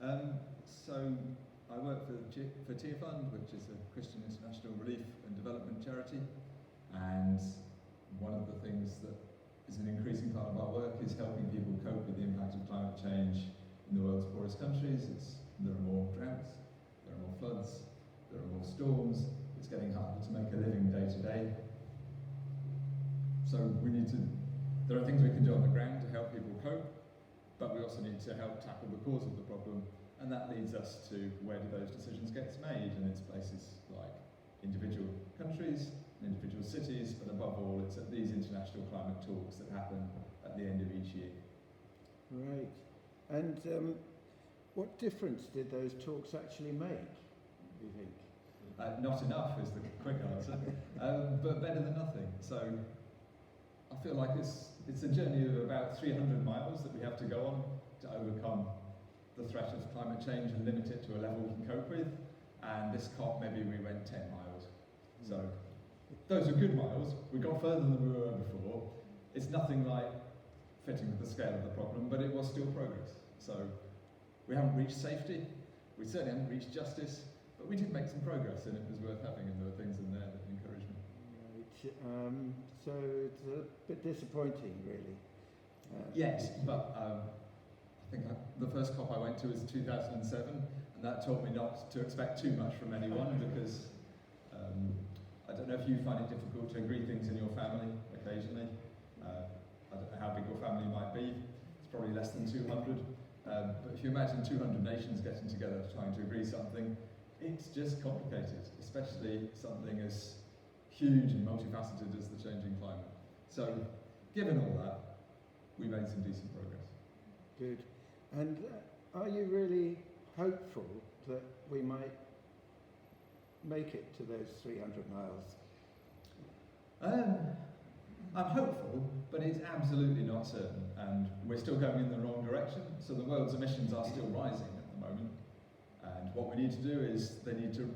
So I work for Tearfund, which is a Christian international relief and development charity, and one of the things that is an increasing part of our work is helping people cope with the impact of climate change in the world's poorest countries. There are more droughts, there are more floods, there are more storms, it's getting harder to make a living day to day. So there are things we can do on the ground to help people cope, but we also need to help tackle the cause of the problem, and that leads us to where do those decisions get made, and it's places like individual countries, individual cities, but above all it's at these international climate talks that happen at the end of each year. Right. And what difference did those talks actually make, do you think? Not enough is the quick answer, but better than nothing. So I feel like it's a journey of about 300 miles that we have to go on to overcome the threat of climate change and limit it to a level we can cope with. And this COP, maybe we went 10 miles. So those are good miles. We got further than we were before. It's nothing like fitting with the scale of the problem, but it was still progress. So we haven't reached safety. We certainly haven't reached justice, but we did make some progress, and it was worth having, and there were things in there that encouraged me. Right. So it's a bit disappointing, really. Yes, but I think the first COP I went to was 2007, and that taught me not to expect too much from anyone, because I don't know if you find it difficult to agree things in your family occasionally. I don't know how big your family might be. It's probably less than 200. But if you imagine 200 nations getting together trying to agree something, it's just complicated, especially something as huge and multifaceted as the changing climate. So, given all that, we made some decent progress. Good. And are you really hopeful that we might make it to those 300 miles? I'm hopeful, but it's absolutely not certain, and we're still going in the wrong direction. So the world's emissions are still rising at the moment, and what we need to do is they need to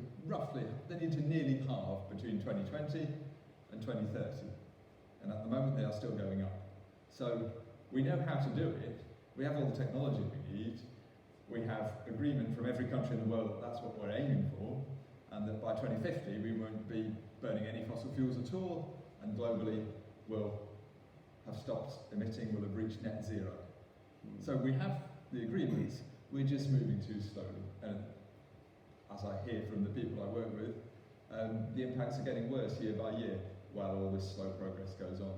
nearly halve between 2020 and 2030, and at the moment they are still going up. So we know how to do it. We have all the technology we need. We have agreement from every country in the world that that's what we're aiming for, and that by 2050 we won't be burning any fossil fuels at all, and globally we'll have stopped emitting, we'll have reached net zero. So we have the agreements, we're just moving too slowly. And as I hear from the people I work with, the impacts are getting worse year by year while all this slow progress goes on.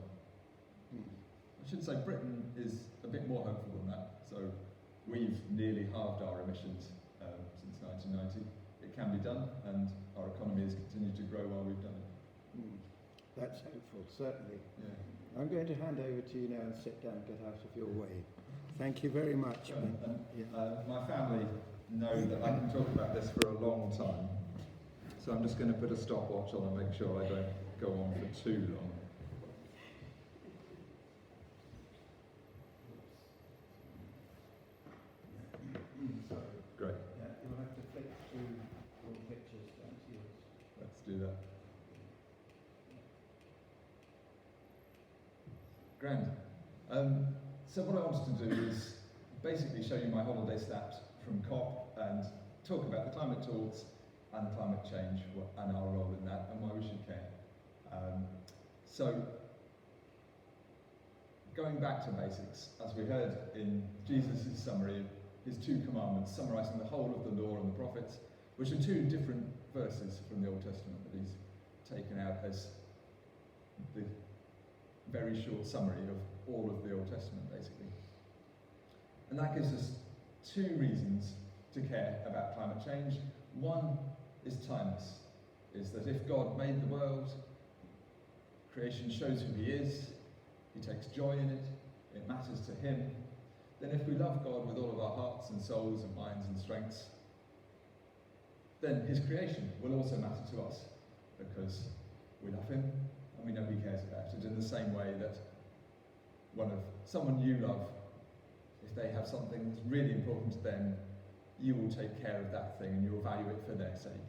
I should say Britain is a bit more hopeful than that. So we've nearly halved our emissions since 1990. It can be done, and our economy has continued to grow while we've done it. That's hopeful, certainly. Yeah. I'm going to hand over to you now and sit down, get out of your way. Thank you very much. My family know that I can talk about this for a long time, so I'm just going to put a stopwatch on and make sure I don't go on for too long. Great. Yeah, you'll have to flick through all the pictures down to yours. Let's do that. Grand. So what I wanted to do is basically show you my holiday stat from COP and talk about the climate talks and climate change and our role in that and why we should care. So going back to basics, as we heard in Jesus' summary, his two commandments summarising the whole of the law and the prophets, which are two different verses from the Old Testament that he's taken out as the very short summary of all of the Old Testament, basically. And that gives us two reasons to care about climate change. One is timeless, is that if God made the world, creation shows who he is, he takes joy in it, it matters to him, then if we love God with all of our hearts and souls and minds and strengths, then his creation will also matter to us, because we love him and we know he cares about it, in the same way that someone you love, if they have something that's really important to them, you will take care of that thing and you will value it for their sake.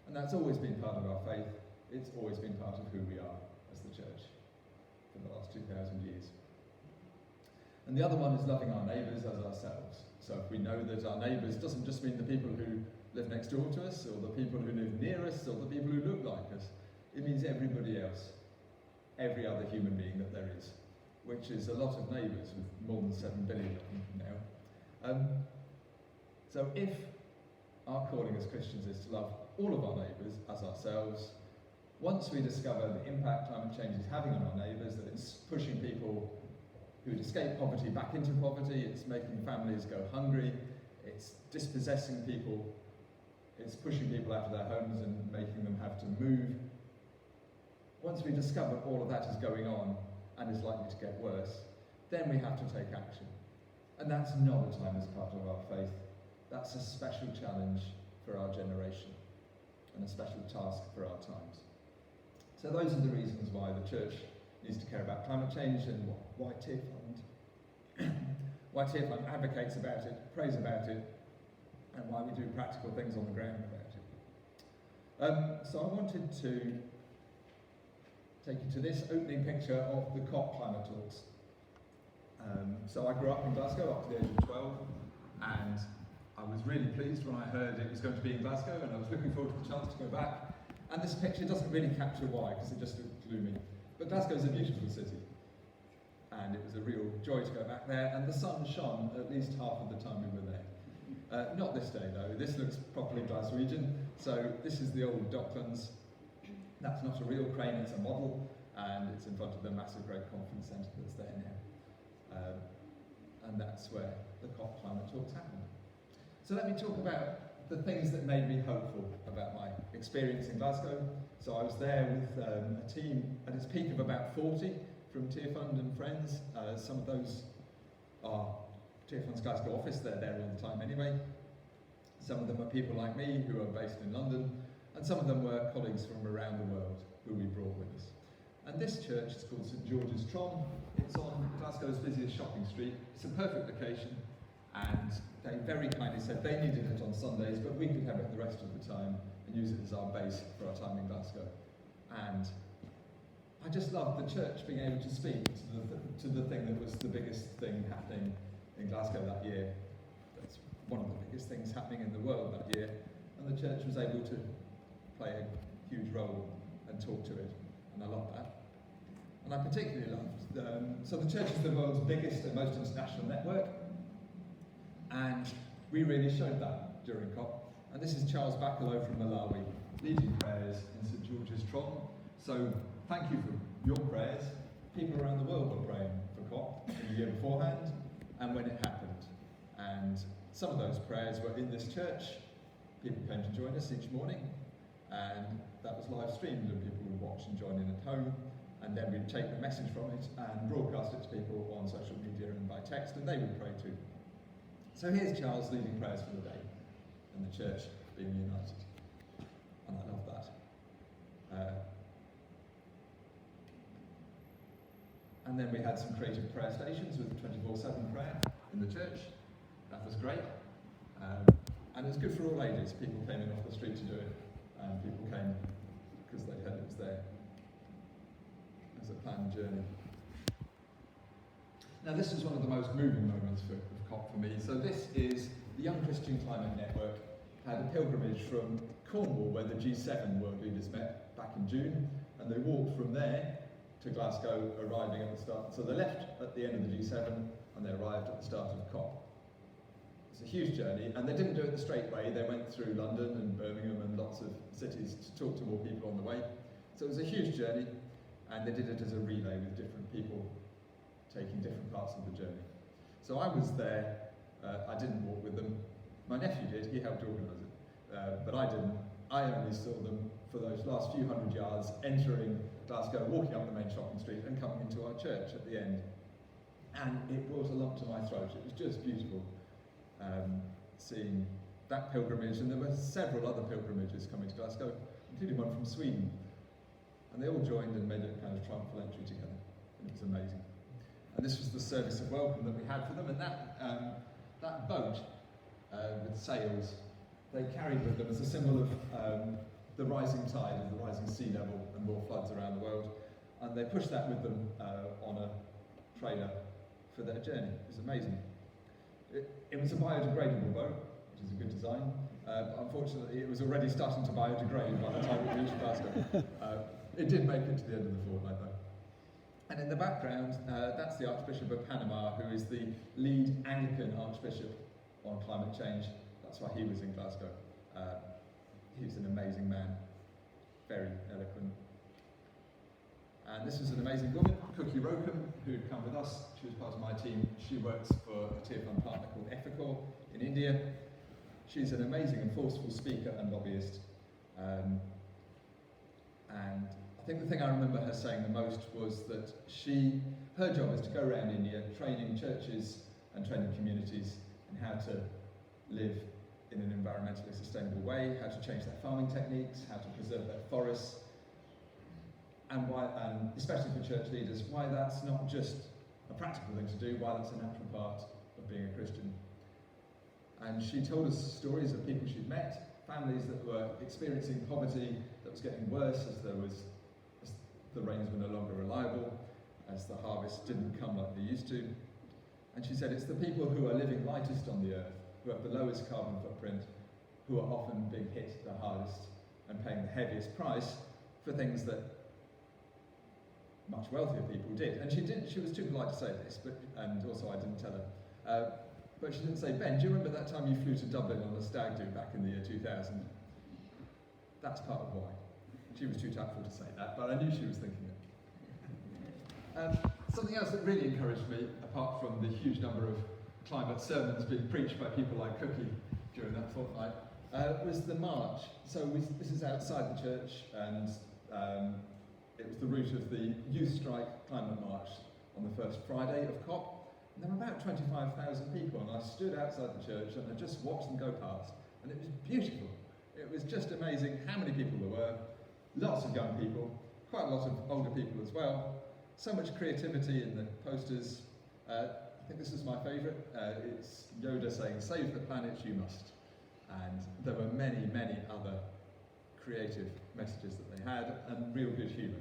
And that's always been part of our faith. It's always been part of who we are as the church for the last 2,000 years. And the other one is loving our neighbours as ourselves. So if we know that our neighbours doesn't just mean the people who live next door to us, or the people who live near us, or the people who look like us, it means everybody else, every other human being that there is, which is a lot of neighbours with more than 7 billion of them now. So if our calling as Christians is to love all of our neighbours as ourselves, once we discover the impact climate change is having on our neighbours, that it's pushing people who'd escape poverty back into poverty, it's making families go hungry, it's dispossessing people, it's pushing people out of their homes and making them have to move. Once we discover all of that is going on and is likely to get worse, then we have to take action. And that's not a timeless part of our faith. That's a special challenge for our generation and a special task for our times. So those are the reasons why the church needs to care about climate change and why Tearfund advocates about it, prays about it, and why we do practical things on the ground about it. So I wanted to take you to this opening picture of the COP climate talks. So I grew up in Glasgow up to the age of 12, and I was really pleased when I heard it was going to be in Glasgow, and I was looking forward to the chance to go back. And this picture doesn't really capture why, because it just looked gloomy. But Glasgow's a beautiful city, and it was a real joy to go back there, and the sun shone at least half of the time we were there. Not this day though, this looks properly Glaswegian. So this is the old Docklands. That's not a real crane, it's a model, and it's in front of the massive great conference centre that's there now. And that's where the COP climate talks happen. So let me talk about the things that made me hopeful about my experience in Glasgow. So I was there with a team at its peak of about 40 from Tearfund and friends. Some of those are Tearfund's Glasgow office, they're there all the time anyway. Some of them are people like me who are based in London, and some of them were colleagues from around the world who we brought with us. And this church is called St George's Tron. It's on Glasgow's busiest shopping street. It's a perfect location, and they very kindly said they needed it on Sundays, but we could have it the rest of the time and use it as our base for our time in Glasgow. And I just loved the church being able to speak to the thing that was the biggest thing happening in Glasgow that year. That's one of the biggest things happening in the world that year, and the church was able to play a huge role and talk to it, and I loved that. And I particularly loved, so the church is the world's biggest and most international network, and we really showed that during COP. And this is Charles Bakalo from Malawi, leading prayers in St George's Tron. So thank you for your prayers. People around the world were praying for COP in the year beforehand and when it happened. And some of those prayers were in this church. People came to join us each morning, and that was live streamed, and people would watch and join in at home. And then we'd take the message from it and broadcast it to people on social media and by text, and they would pray too. So here's Charles leading prayers for the day, and the church being united. And I love that. And then we had some creative prayer stations with 24/7 prayer in the church. That was great. And it was good for all ages. People came in off the street to do it, and people came because they heard it was there as a planned journey. Now this was one of the most moving moments of COP for me. So this is the Young Christian Climate Network had a pilgrimage from Cornwall, where the G7 world leaders met back in June, and they walked from there to Glasgow, arriving at the start. So they left at the end of the G7 and they arrived at the start of COP. It's a huge journey, and they didn't do it the straight way. They went through London and Birmingham and lots of cities to talk to more people on the way. So it was a huge journey, and they did it as a relay with different people taking different parts of the journey. So I was there. I didn't walk with them. My nephew did. He helped organise it, but I didn't. I only saw them for those last few hundred yards, entering Glasgow, walking up the main shopping street and coming into our church at the end. And it brought a lump to my throat. It was just beautiful seeing that pilgrimage, and there were several other pilgrimages coming to Glasgow, including one from Sweden. And they all joined and made a kind of triumphal entry together, and it was amazing. And this was the service of welcome that we had for them, and that boat with sails, they carried with them as a symbol of the rising tide, of the rising sea level and more floods around the world. And they pushed that with them on a trailer for their journey. It was amazing. It was a biodegradable boat, which is a good design. Unfortunately, it was already starting to biodegrade by the time it reached Glasgow. It did make it to the end of the fortnight, though. And in the background, that's the Archbishop of Panama, who is the lead Anglican Archbishop on climate change. That's why he was in Glasgow. He's an amazing man, very eloquent. And this was an amazing woman, Cookie Rokem, who'd come with us. She was part of my team. She works for a Tearfund partner called Ethicor in India. She's an amazing and forceful speaker and lobbyist. And I think the thing I remember her saying the most was that her job is to go around India training churches and training communities in how to live in an environmentally sustainable way, how to change their farming techniques, how to preserve their forests, and especially for church leaders, why that's not just a practical thing to do, why that's a natural part of being a Christian. And she told us stories of people she'd met, families that were experiencing poverty that was getting worse as the rains were no longer reliable, as the harvest didn't come like they used to. And she said it's the people who are living lightest on the earth, who have the lowest carbon footprint, who are often being hit the hardest and paying the heaviest price for things that much wealthier people did. And she was too polite to say this, and also I didn't tell her. But she didn't say, Ben, do you remember that time you flew to Dublin on a stag do back in the year 2000? That's part of why. She was too tactful to say that, but I knew she was thinking it. Something else that really encouraged me, apart from the huge number of climate sermons being preached by people like Cookie during that fortnight, was the march. So this is outside the church, and it was the route of the Youth Strike Climate March on the first Friday of COP. And there were about 25,000 people, and I stood outside the church and I just watched them go past, and it was beautiful. It was just amazing how many people there were. Lots of young people, quite a lot of older people as well. So much creativity in the posters. I think this is my favourite. It's Yoda saying, "Save the planet, you must." And there were many, many other creative messages that they had, and real good humour.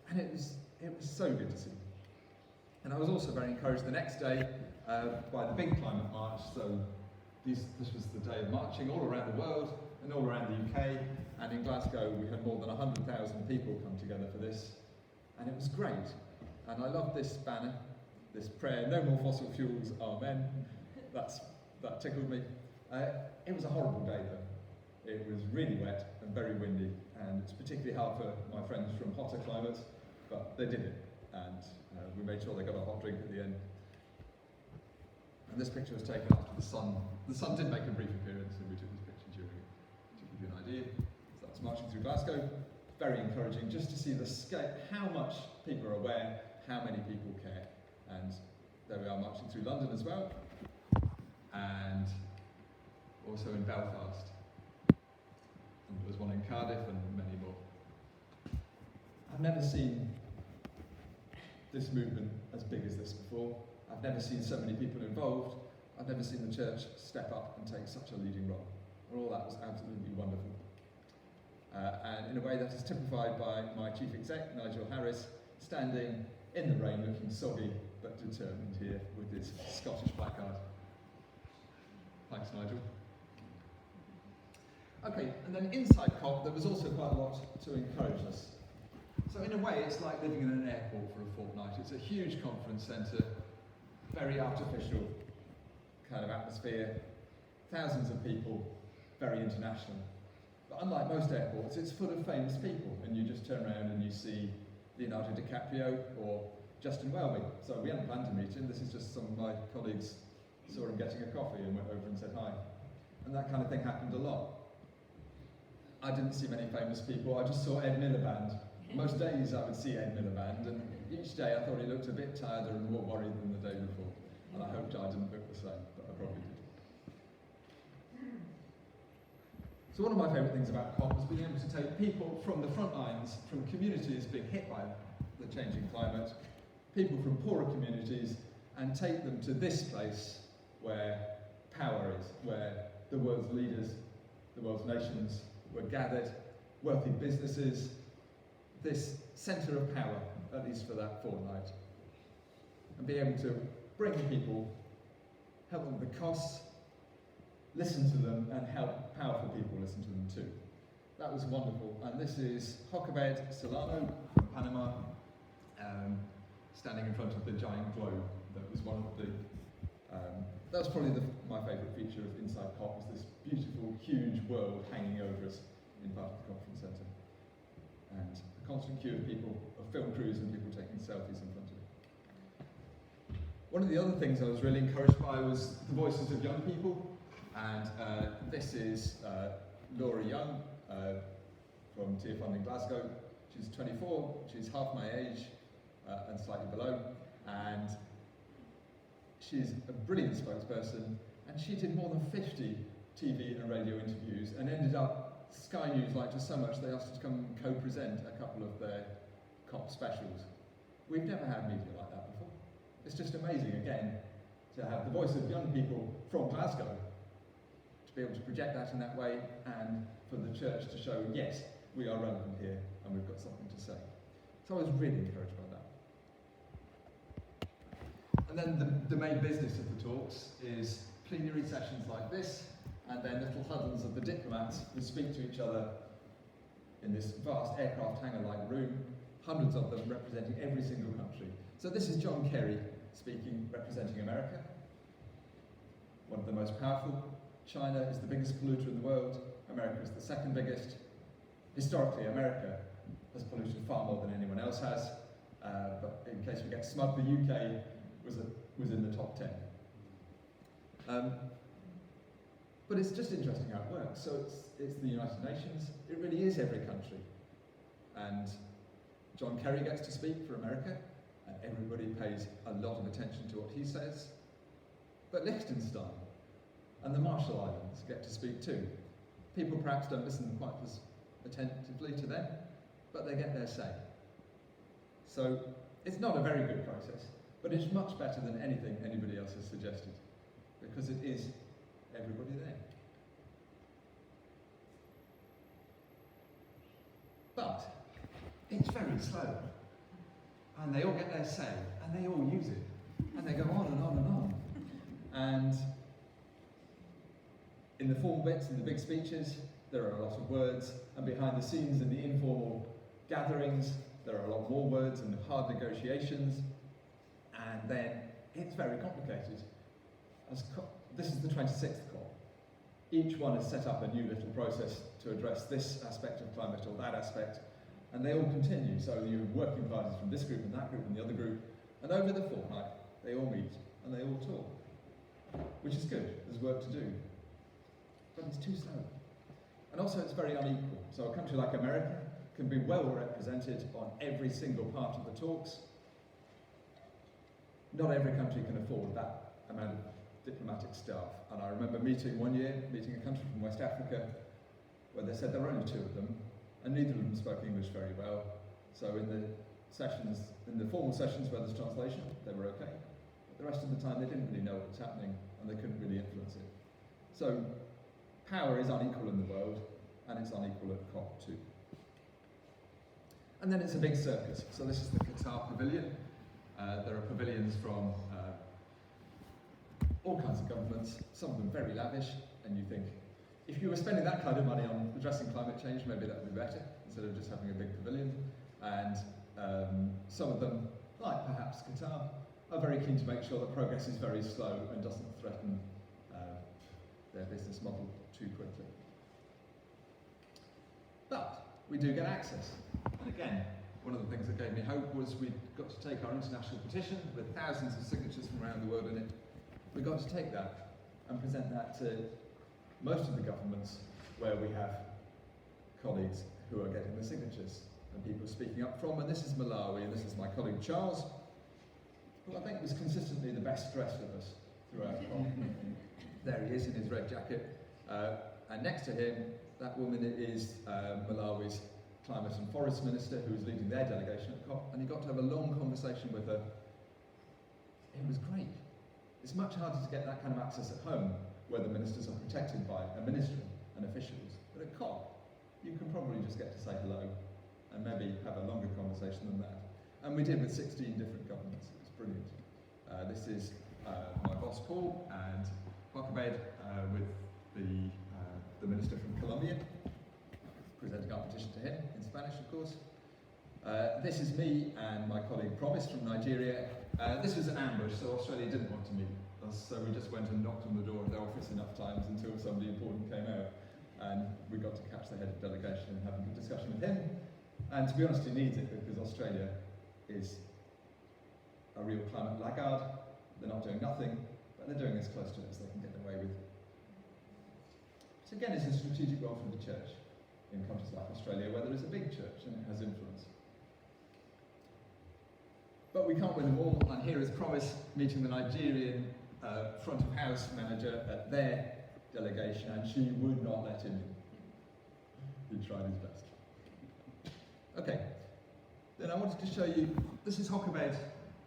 And it was so good to see. And I was also very encouraged the next day by the big climate march. So this was the day of marching all around the world and all around the UK. And in Glasgow, we had more than 100,000 people come together for this. And it was great. And I loved this banner, this prayer, "No more fossil fuels, amen." That tickled me. It was a horrible day though. It was really wet and very windy. And it's particularly hard for my friends from hotter climates, but they did it. And we made sure they got a hot drink at the end. And this picture was taken after the sun. The sun did make a brief appearance, and we took this picture during it to give you an idea. So that's marching through Glasgow. Very encouraging just to see the scale, how much people are aware, how many people care. And there we are marching through London as well. And also in Belfast. And there was one in Cardiff and many more. I've never seen this movement as big as this before. I've never seen so many people involved. I've never seen the church step up and take such a leading role. And all that was absolutely wonderful. And in a way that is typified by my chief exec, Nigel Harris, standing in the rain looking soggy but determined here with his Scottish placard. Thanks, Nigel. Okay, and then inside COP there was also quite a lot to encourage us. So in a way it's like living in an airport for a fortnight. It's a huge conference centre, very artificial kind of atmosphere, thousands of people, very international. But unlike most airports, it's full of famous people, and you just turn around and you see Leonardo DiCaprio or Justin Welby. So we hadn't planned to meet him. This is just some of my colleagues saw him getting a coffee and went over and said hi. And that kind of thing happened a lot. I didn't see many famous people. I just saw Ed Miliband. Most days I would see Ed Miliband, and each day I thought he looked a bit tireder and more worried than the day before. And I hoped I didn't look the same, but I probably did. So one of my favourite things about COP was being able to take people from the front lines, from communities being hit by the changing climate, people from poorer communities, and take them to this place where power is, where the world's leaders, the world's nations were gathered, wealthy businesses, this centre of power, at least for that fortnight, and be able to bring people, help them with the costs, listen to them, and help powerful people listen to them too. That was wonderful. And this is Jochebed Solano from Panama, standing in front of the giant globe. That was one of the, that was probably my favourite feature of Inside COP, was this beautiful, huge world hanging over us in part of the conference centre. And a constant queue of people, of film crews and people taking selfies in front of it. One of the other things I was really encouraged by was the voices of young people. And this is Laura Young from Tearfund in Glasgow. She's 24, she's half my age and slightly below. And she's a brilliant spokesperson, and she did more than 50 TV and radio interviews and ended up, Sky News liked her so much they asked her to come and co-present a couple of their COP specials. We've never had media like that before. It's just amazing, again, to have the voice of young people from Glasgow, to be able to project that in that way, and for the church to show, yes, we are relevant here and we've got something to say. So I was really encouraged by that. And then the main business of the talks is plenary sessions like this, and then little huddles of the diplomats who speak to each other in this vast aircraft hangar-like room, hundreds of them representing every single country. So this is John Kerry speaking, representing America, one of the most powerful. China is the biggest polluter in the world. America is the second biggest. Historically, America has polluted far more than anyone else has, but in case we get smug, the UK was in the top 10. But it's just interesting how it works. So it's the United Nations. It really is every country. And John Kerry gets to speak for America, and everybody pays a lot of attention to what he says. But Liechtenstein and the Marshall Islands get to speak too. People perhaps don't listen quite as attentively to them, but they get their say. So it's not a very good process, but it's much better than anything anybody else has suggested, because it is everybody there. But it's very slow, and they all get their say, and they all use it, and they go on and on and on. And in the formal bits, in the big speeches, there are a lot of words, and behind the scenes in the informal gatherings, there are a lot more words and hard negotiations, and then it's very complicated. This is the 26th COP. Each one has set up a new little process to address this aspect of climate or that aspect, and they all continue. So you have working parties from this group and that group and the other group, and over the fortnight, they all meet and they all talk, which is good. There's work to do. But it's too slow. And also it's very unequal. So a country like America can be well represented on every single part of the talks. Not every country can afford that amount of diplomatic staff. And I remember meeting a country from West Africa, where they said there were only 2 of them, and neither of them spoke English very well. So in the formal sessions where there's translation, they were okay. But the rest of the time they didn't really know what was happening, and they couldn't really influence it. So power is unequal in the world, and it's unequal at COP too. And then it's a big circus. So this is the Qatar pavilion. There are pavilions from all kinds of governments, some of them very lavish, and you think, if you were spending that kind of money on addressing climate change, maybe that would be better, instead of just having a big pavilion. And some of them, like perhaps Qatar, are very keen to make sure that progress is very slow and doesn't threaten their business model too quickly. But we do get access. And again, one of the things that gave me hope was we got to take our international petition with thousands of signatures from around the world in it. We got to take that and present that to most of the governments where we have colleagues who are getting the signatures and people speaking up from. And this is Malawi, and this is my colleague Charles, who I think was consistently the best dressed of us throughout the COP. There he is in his red jacket. And next to him, that woman is Malawi's Climate and Forest Minister, who was leading their delegation at COP, and he got to have a long conversation with her. It was great. It's much harder to get that kind of access at home, where the ministers are protected by a ministry and officials. But at COP, you can probably just get to say hello and maybe have a longer conversation than that. And we did with 16 different governments. It was brilliant. This is my boss Paul and Jochebed with the minister from Colombia, presenting our petition to him in Spanish, of course. This is me and my colleague Promise from Nigeria. This was an ambush, so Australia didn't want to meet us, so we just went and knocked on the door of their office enough times until somebody important came out, and we got to catch the head of delegation and have a good discussion with him. And to be honest, he needs it, because Australia is a real climate laggard. They're not doing nothing, but they're doing as close to it as they can get away with. So again, it's a strategic role for the church in countries like Australia, where there is a big church and it has influence. But we can't win them all, and here is Promise meeting the Nigerian front of house manager at their delegation, and she would not let him in. He tried his best. Okay, then I wanted to show you, this is Jochebed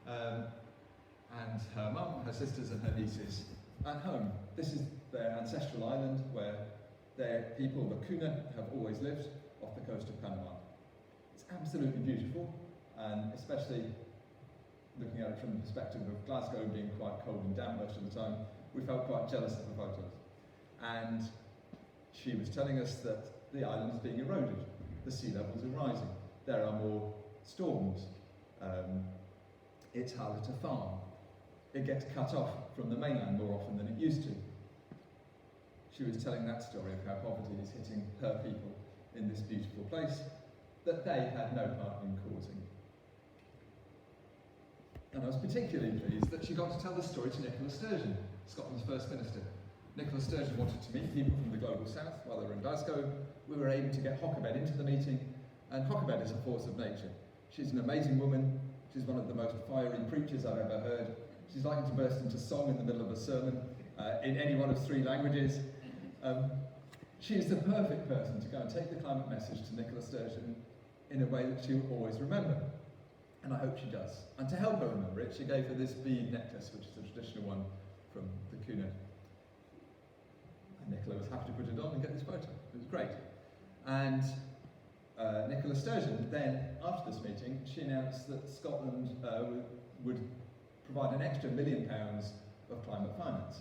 and her mum, her sisters and her nieces at home. This is their ancestral island where their people, the Kuna, have always lived off the coast of Panama. It's absolutely beautiful, and especially looking at it from the perspective of Glasgow being quite cold and damp most of the time, we felt quite jealous of the photos. And she was telling us that the island is being eroded. The sea levels are rising. There are more storms. It's harder to farm. It gets cut off from the mainland more often than it used to. She was telling that story of how poverty is hitting her people in this beautiful place that they had no part in causing. And I was particularly pleased that she got to tell the story to Nicola Sturgeon, Scotland's First Minister. Nicola Sturgeon wanted to meet people from the global south while they were in Glasgow. We were able to get Jochebed into the meeting, and Jochebed is a force of nature. She's an amazing woman. She's one of the most fiery preachers I've ever heard. She's likely to burst into song in the middle of a sermon in any one of 3 languages. She is the perfect person to go and take the climate message to Nicola Sturgeon in a way that she'll always remember. And I hope she does. And to help her remember it, she gave her this bead necklace, which is a traditional one from the Kuna. And Nicola was happy to put it on and get this photo. It was great. And Nicola Sturgeon then, after this meeting, she announced that Scotland would provide an extra £1 million of climate finance.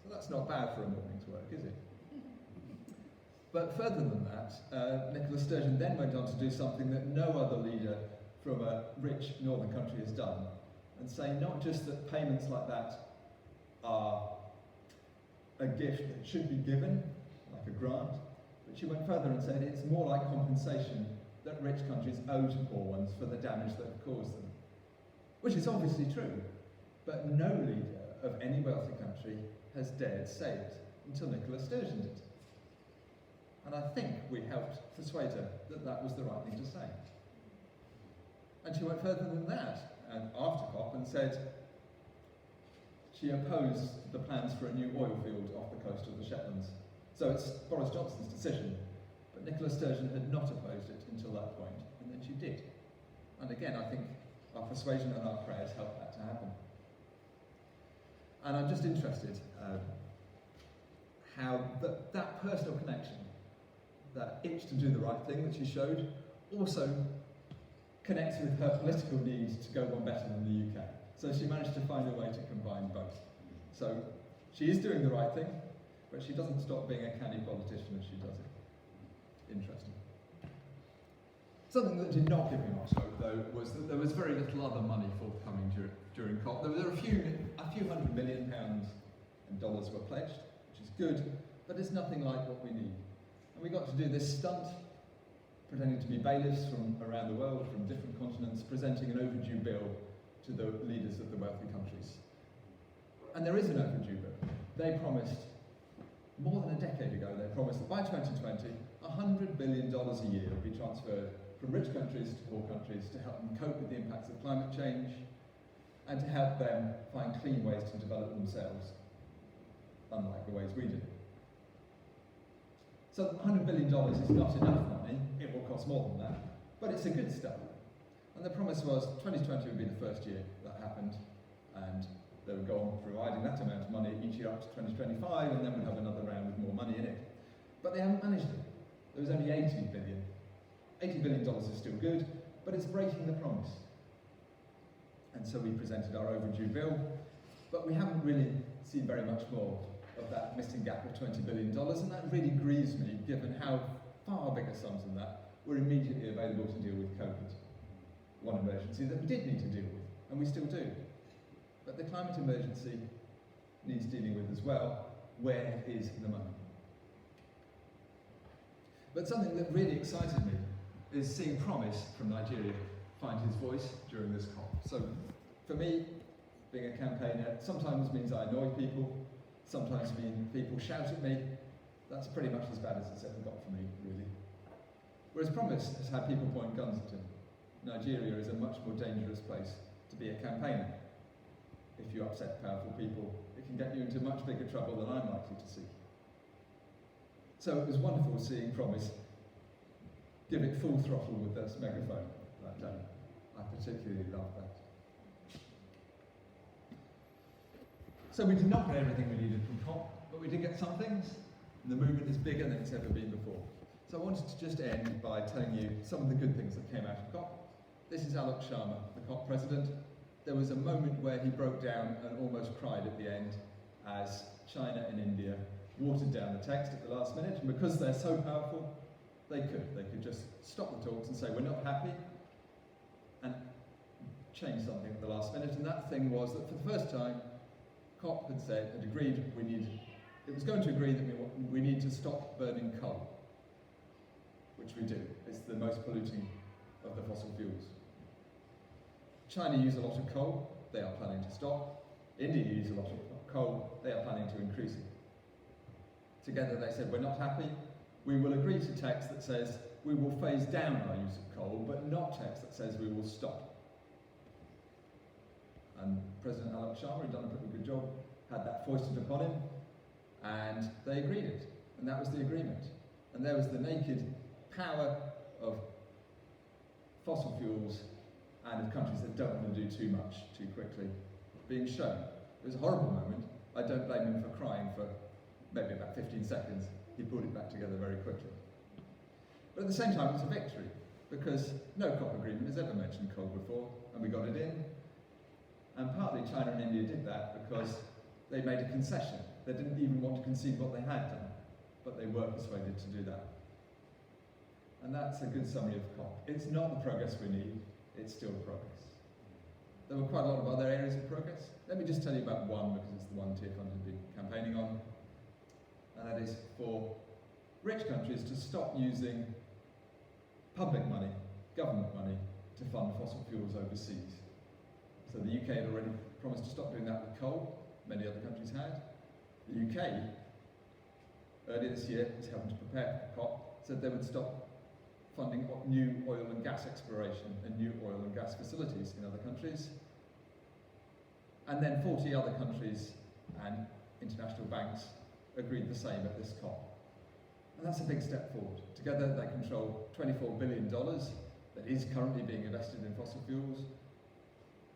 So that's not bad for a morning's work, is it? But further than that, Nicola Sturgeon then went on to do something that no other leader from a rich northern country has done, and say not just that payments like that are a gift that should be given, like a grant, but she went further and said it's more like compensation that rich countries owe to poor ones for the damage that have caused them. Which is obviously true, but no leader of any wealthy country has dared say it until Nicola Sturgeon did. And I think we helped persuade her that that was the right thing to say. And she went further than that, and after COP, and said she opposed the plans for a new oil field off the coast of the Shetlands. So it's Boris Johnson's decision, but Nicola Sturgeon had not opposed it until that point, and then she did. And again, I think our persuasion and our prayers helped that to happen. And I'm just interested how that personal connection, that itch to do the right thing that she showed, also connects with her political need to go one better than the UK. So she managed to find a way to combine both. So she is doing the right thing, but she doesn't stop being a canny politician as she does it. Interesting. Something that did not give me much hope, though, was that there was very little other money forthcoming during COP. There were a few £100 million and dollars were pledged, which is good, but it's nothing like what we need. And we got to do this stunt, pretending to be bailiffs from around the world, from different continents, presenting an overdue bill to the leaders of the wealthy countries. And there is an overdue bill. They promised, more than a decade ago, they promised that by 2020, $100 billion a year would be transferred from rich countries to poor countries to help them cope with the impacts of climate change and to help them find clean ways to develop themselves, unlike the ways we do. So $100 billion is not enough money, it will cost more than that, but it's a good start. And the promise was 2020 would be the first year that happened, and they would go on providing that amount of money each year up to 2025, and then we'd have another round with more money in it. But they haven't managed it. There was only $80 billion. $80 billion is still good, but it's breaking the promise. And so we presented our overdue bill, But we haven't really seen very much more of that missing gap of $20 billion, and that really grieves me, given how far bigger sums than that were immediately available to deal with COVID. One emergency that we did need to deal with, and we still do. But the climate emergency needs dealing with as well. Where is the money? But something that really excited me is seeing Promise from Nigeria find his voice during this COP. So for me, being a campaigner sometimes means I annoy people, sometimes means people shout at me. That's pretty much as bad as it's ever got for me, really. Whereas Promise has had people point guns at him. Nigeria is a much more dangerous place to be a campaigner. If you upset powerful people, it can get you into much bigger trouble than I'm likely to see. So it was wonderful seeing Promise give it full throttle with this megaphone that day. I particularly loved that. So we did not get everything we needed from COP, but we did get some things, and the movement is bigger than it's ever been before. So I wanted to just end by telling you some of the good things that came out of COP. This is Alok Sharma, the COP president. There was a moment where he broke down and almost cried at the end as China and India watered down the text at the last minute, and because they're so powerful, they could just stop the talks and say, we're not happy, and change something at the last minute. And that thing was that for the first time, COP had agreed it was going to agree that we need to stop burning coal, which we do. It's the most polluting of the fossil fuels. China use a lot of coal, they are planning to stop. India use a lot of coal, they are planning to increase it. Together they said, we're not happy, we will agree to text that says we will phase down our use of coal, but not text that says we will stop. And President Alok Sharma had done a pretty good job, had that foisted upon him, and they agreed it. And that was the agreement. And there was the naked power of fossil fuels and of countries that don't want to do too much too quickly being shown. It was a horrible moment. I don't blame him for crying for maybe about 15 seconds. He pulled it back together very quickly. But at the same time, it's a victory, because no COP agreement has ever mentioned coal before, and we got it in. And partly China and India did that because they made a concession. They didn't even want to concede what they had done, but they were persuaded to do that. And that's a good summary of COP. It's not the progress we need, it's still progress. There were quite a lot of other areas of progress. Let me just tell you about one, because it's the one Tearfund has been campaigning on, and that is for rich countries to stop using public money, government money, to fund fossil fuels overseas. So the UK had already promised to stop doing that with coal. Many other countries had. The UK, earlier this year, was helping to prepare for COP, said they would stop funding new oil and gas exploration and new oil and gas facilities in other countries. And then 40 other countries and international banks agreed the same at this COP. And that's a big step forward. Together they control $24 billion that is currently being invested in fossil fuels.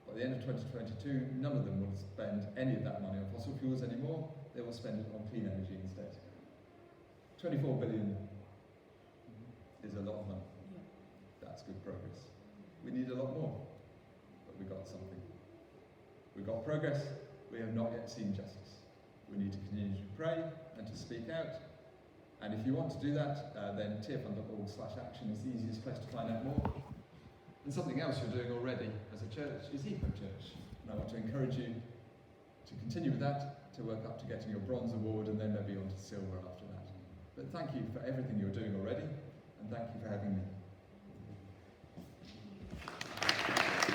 By the end of 2022, none of them will spend any of that money on fossil fuels anymore. They will spend it on clean energy instead. 24 billion is a lot of money. That's good progress. We need a lot more, but we got something. We got progress, we have not yet seen justice. We need to continue to pray and to speak out. And if you want to do that, then tearfund.org/action is the easiest place to find out more. And something else you're doing already as a church is Eco Church. And I want to encourage you to continue with that, to work up to getting your bronze award and then maybe on to silver after that. But thank you for everything you're doing already, and thank you for having me.